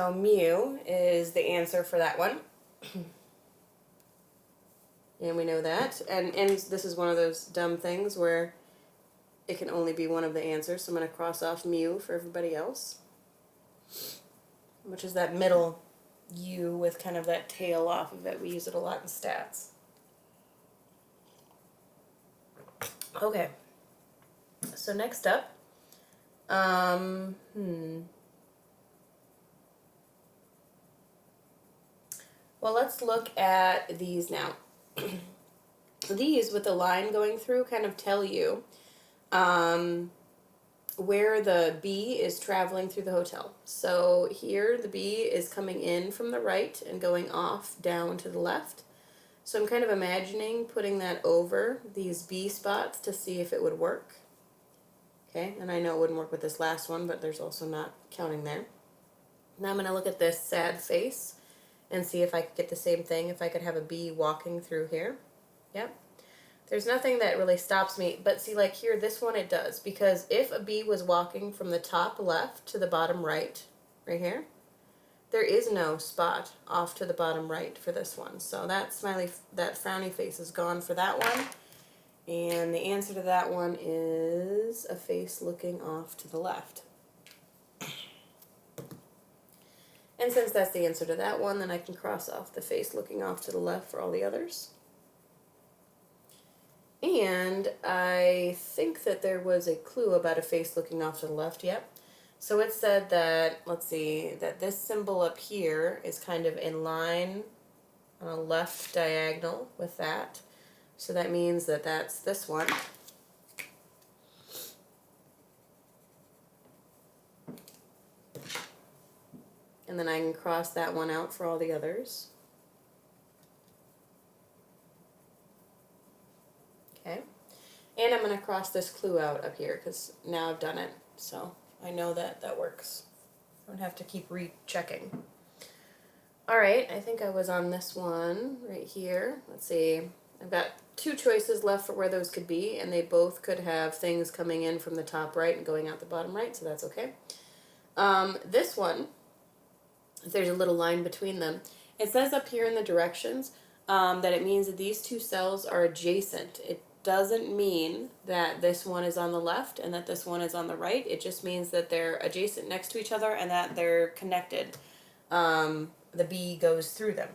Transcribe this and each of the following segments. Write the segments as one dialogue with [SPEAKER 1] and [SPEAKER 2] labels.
[SPEAKER 1] So mu is the answer for that one. And we know that. And this is one of those dumb things where it can only be one of the answers. So I'm going to cross off mu for everybody else, which is that middle U with kind of that tail off of it. We use it a lot in stats. Okay. So next up, well, let's look at these now. These with the line going through kind of tell you where the bee is traveling through the hotel. So here the bee is coming in from the right and going off down to the left. So I'm kind of imagining putting that over these bee spots to see if it would work. Okay, and I know it wouldn't work with this last one, but there's also not counting there. Now I'm going to look at this sad face and see if I could get the same thing, if I could have a bee walking through here. Yep. There's nothing that really stops me, but see, like here, this one it does, because if a bee was walking from the top left to the bottom right, right here, there is no spot off to the bottom right for this one. So that frowny face is gone for that one. And the answer to that one is a face looking off to the left. And since that's the answer to that one, then I can cross off the face looking off to the left for all the others. And I think that there was a clue about a face looking off to the left, yep. So it said that, let's see, that this symbol up here is kind of in line on a left diagonal with that. So that means that that's this one. And then I can cross that one out for all the others. Okay. And I'm going to cross this clue out up here because now I've done it. So I know that that works. I don't have to keep rechecking. All right, I think I was on this one right here. Let's see. I've got two choices left for where those could be, and they both could have things coming in from the top right and going out the bottom right, so that's okay. This one, if there's a little line between them, it says up here in the directions that it means that these two cells are adjacent. It doesn't mean that this one is on the left and that this one is on the right. It just means that they're adjacent next to each other and that they're connected. The bee goes through them.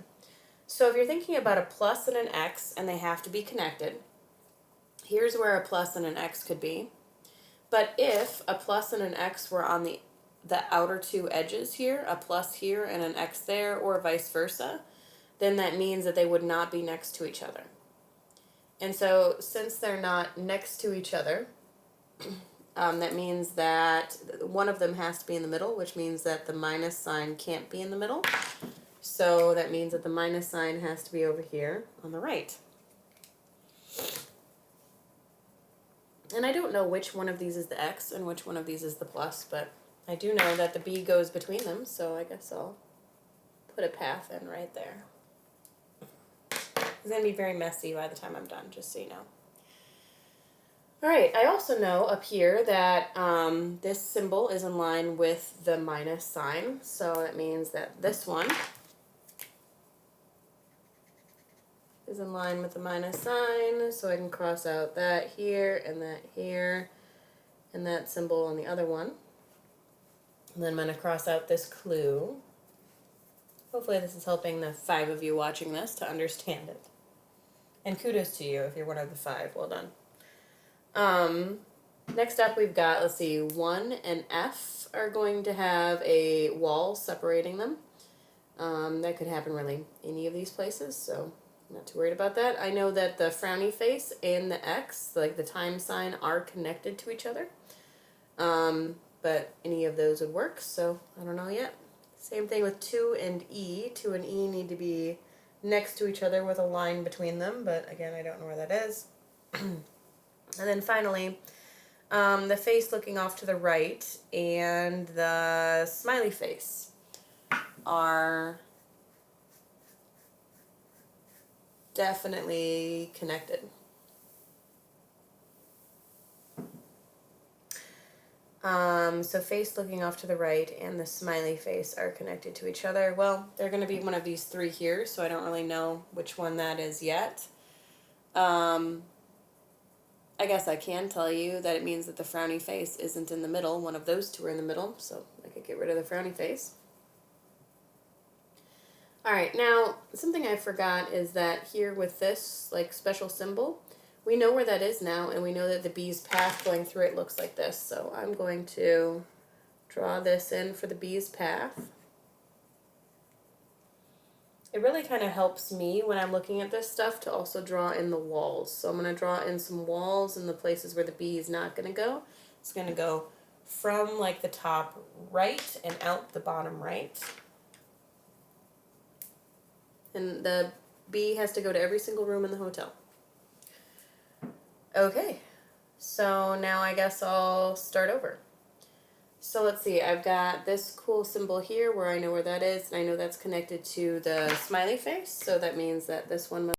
[SPEAKER 1] So if you're thinking about a plus and an X and they have to be connected, here's where a plus and an X could be. But if a plus and an X were on the outer two edges here, a plus here and an X there, or vice versa, then that means that they would not be next to each other. And so since they're not next to each other, that means that one of them has to be in the middle, which means that the minus sign can't be in the middle. So that means that the minus sign has to be over here on the right. And I don't know which one of these is the X and which one of these is the plus, but I do know that the B goes between them, so I guess I'll put a path in right there. It's going to be very messy by the time I'm done, just so you know. Alright, I also know up here that this symbol is in line with the minus sign, so that means that this one is in line with the minus sign, so I can cross out that here, and that symbol on the other one. And then I'm going to cross out this clue. Hopefully this is helping the 5 of you watching this to understand it. And kudos to you if you're one of the 5. Well done. Next up we've got, let's see, 1 and F are going to have a wall separating them. That could happen really any of these places, so I'm not too worried about that. I know that the frowny face and the X, like the time sign, are connected to each other. But any of those would work, so I don't know yet. Same thing with 2 and E. 2 and E need to be next to each other with a line between them, but again, I don't know where that is. And then finally, the face looking off to the right and the smiley face are definitely connected. So face looking off to the right and the smiley face are connected to each other. Well, they're going to be one of these three here, so I don't really know which one that is yet. I guess I can tell you that it means that the frowny face isn't in the middle. One of those two are in the middle, so I could get rid of the frowny face. Alright, now, something I forgot is that here with this, like, special symbol, we know where that is now, and we know that the bee's path going through it looks like this. So I'm going to draw this in for the bee's path. It really kind of helps me when I'm looking at this stuff to also draw in the walls. So I'm going to draw in some walls in the places where the bee is not going to go. It's going to go from like the top right and out the bottom right. And the bee has to go to every single room in the hotel. Okay, so now I guess I'll start over. So let's see, I've got this cool symbol here where I know where that is, and I know that's connected to the smiley face, so that means that this one must